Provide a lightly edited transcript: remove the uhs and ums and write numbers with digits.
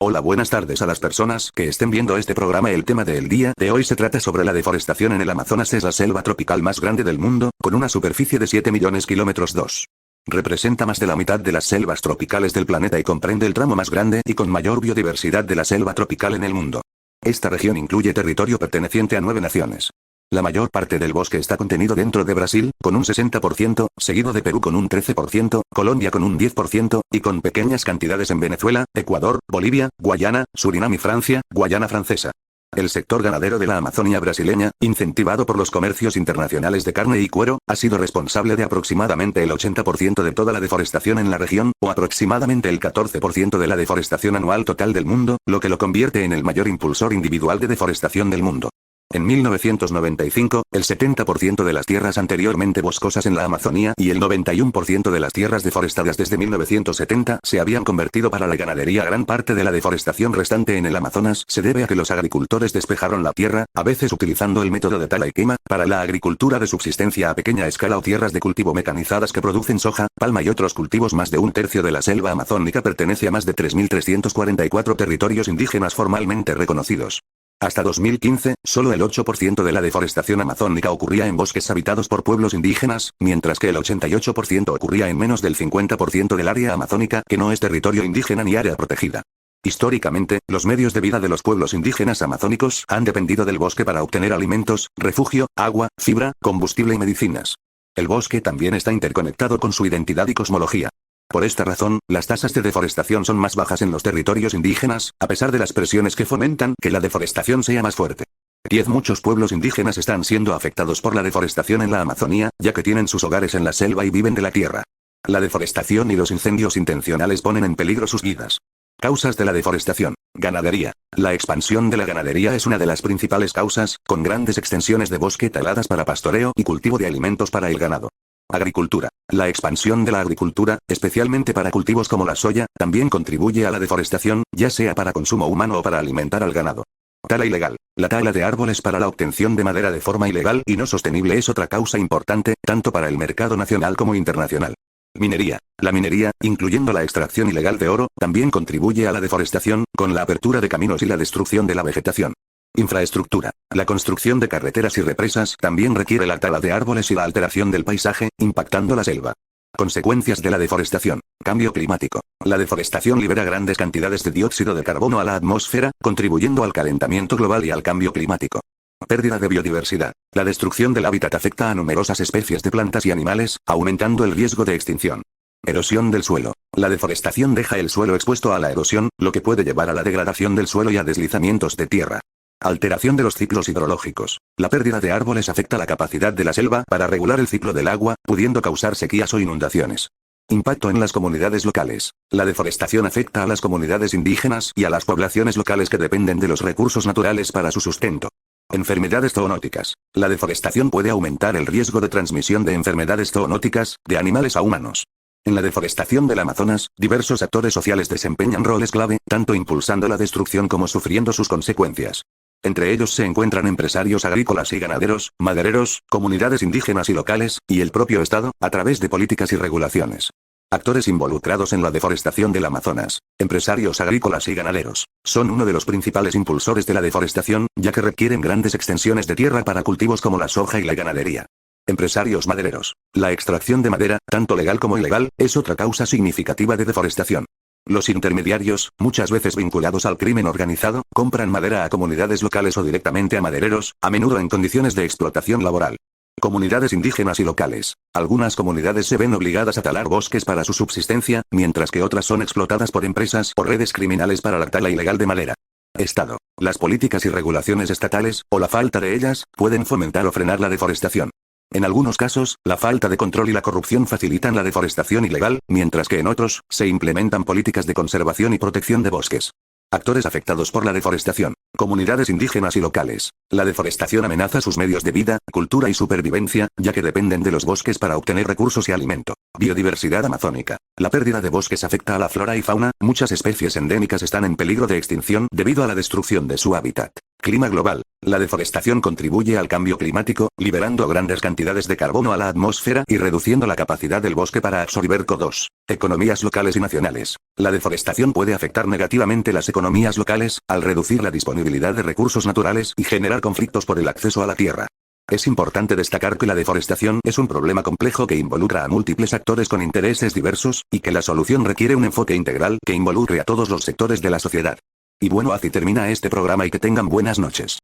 Hola, buenas tardes a las personas que estén viendo este programa. El tema del día de hoy se trata sobre la deforestación en el Amazonas. Es la selva tropical más grande del mundo, con una superficie de 7 millones kilómetros 2. Representa más de la mitad de las selvas tropicales del planeta y comprende el tramo más grande y con mayor biodiversidad de la selva tropical en el mundo. Esta región incluye territorio perteneciente a 9 naciones. La mayor parte del bosque está contenido dentro de Brasil, con un 60%, seguido de Perú con un 13%, Colombia con un 10%, y con pequeñas cantidades en Venezuela, Ecuador, Bolivia, Guayana, Surinam y Francia, Guayana Francesa. El sector ganadero de la Amazonia brasileña, incentivado por los comercios internacionales de carne y cuero, ha sido responsable de aproximadamente el 80% de toda la deforestación en la región, o aproximadamente el 14% de la deforestación anual total del mundo, lo que lo convierte en el mayor impulsor individual de deforestación del mundo. En 1995, el 70% de las tierras anteriormente boscosas en la Amazonía y el 91% de las tierras deforestadas desde 1970 se habían convertido para la ganadería. Gran parte de la deforestación restante en el Amazonas se debe a que los agricultores despejaron la tierra, a veces utilizando el método de tala y quema, para la agricultura de subsistencia a pequeña escala o tierras de cultivo mecanizadas que producen soja, palma y otros cultivos. Más de un tercio de la selva amazónica pertenece a más de 3.344 territorios indígenas formalmente reconocidos. Hasta 2015, solo el 8% de la deforestación amazónica ocurría en bosques habitados por pueblos indígenas, mientras que el 88% ocurría en menos del 50% del área amazónica que no es territorio indígena ni área protegida. Históricamente, los medios de vida de los pueblos indígenas amazónicos han dependido del bosque para obtener alimentos, refugio, agua, fibra, combustible y medicinas. El bosque también está interconectado con su identidad y cosmología. Por esta razón, las tasas de deforestación son más bajas en los territorios indígenas, a pesar de las presiones que fomentan que la deforestación sea más fuerte. Muchos pueblos indígenas están siendo afectados por la deforestación en la Amazonía, ya que tienen sus hogares en la selva y viven de la tierra. La deforestación y los incendios intencionales ponen en peligro sus vidas. Causas de la deforestación. Ganadería. La expansión de la ganadería es una de las principales causas, con grandes extensiones de bosque taladas para pastoreo y cultivo de alimentos para el ganado. Agricultura. La expansión de la agricultura, especialmente para cultivos como la soya, también contribuye a la deforestación, ya sea para consumo humano o para alimentar al ganado. Tala ilegal. La tala de árboles para la obtención de madera de forma ilegal y no sostenible es otra causa importante, tanto para el mercado nacional como internacional. Minería. La minería, incluyendo la extracción ilegal de oro, también contribuye a la deforestación, con la apertura de caminos y la destrucción de la vegetación. Infraestructura. La construcción de carreteras y represas también requiere la tala de árboles y la alteración del paisaje, impactando la selva. Consecuencias de la deforestación. Cambio climático. La deforestación libera grandes cantidades de dióxido de carbono a la atmósfera, contribuyendo al calentamiento global y al cambio climático. Pérdida de biodiversidad. La destrucción del hábitat afecta a numerosas especies de plantas y animales, aumentando el riesgo de extinción. Erosión del suelo. La deforestación deja el suelo expuesto a la erosión, lo que puede llevar a la degradación del suelo y a deslizamientos de tierra. Alteración de los ciclos hidrológicos. La pérdida de árboles afecta la capacidad de la selva para regular el ciclo del agua, pudiendo causar sequías o inundaciones. Impacto en las comunidades locales. La deforestación afecta a las comunidades indígenas y a las poblaciones locales que dependen de los recursos naturales para su sustento. Enfermedades zoonóticas. La deforestación puede aumentar el riesgo de transmisión de enfermedades zoonóticas, de animales a humanos. En la deforestación del Amazonas, diversos actores sociales desempeñan roles clave, tanto impulsando la destrucción como sufriendo sus consecuencias. Entre ellos se encuentran empresarios agrícolas y ganaderos, madereros, comunidades indígenas y locales, y el propio Estado, a través de políticas y regulaciones. Actores involucrados en la deforestación del Amazonas. Empresarios agrícolas y ganaderos. Son uno de los principales impulsores de la deforestación, ya que requieren grandes extensiones de tierra para cultivos como la soja y la ganadería. Empresarios madereros. La extracción de madera, tanto legal como ilegal, es otra causa significativa de deforestación. Los intermediarios, muchas veces vinculados al crimen organizado, compran madera a comunidades locales o directamente a madereros, a menudo en condiciones de explotación laboral. Comunidades indígenas y locales. Algunas comunidades se ven obligadas a talar bosques para su subsistencia, mientras que otras son explotadas por empresas o redes criminales para la tala ilegal de madera. Estado. Las políticas y regulaciones estatales, o la falta de ellas, pueden fomentar o frenar la deforestación. En algunos casos, la falta de control y la corrupción facilitan la deforestación ilegal, mientras que en otros, se implementan políticas de conservación y protección de bosques. Actores afectados por la deforestación. Comunidades indígenas y locales. La deforestación amenaza sus medios de vida, cultura y supervivencia, ya que dependen de los bosques para obtener recursos y alimento. Biodiversidad amazónica. La pérdida de bosques afecta a la flora y fauna, muchas especies endémicas están en peligro de extinción debido a la destrucción de su hábitat. Clima global. La deforestación contribuye al cambio climático, liberando grandes cantidades de carbono a la atmósfera y reduciendo la capacidad del bosque para absorber CO2. Economías locales y nacionales. La deforestación puede afectar negativamente las economías locales, al reducir la disponibilidad de recursos naturales y generar conflictos por el acceso a la tierra. Es importante destacar que la deforestación es un problema complejo que involucra a múltiples actores con intereses diversos, y que la solución requiere un enfoque integral que involucre a todos los sectores de la sociedad. Y bueno, así termina este programa y que tengan buenas noches.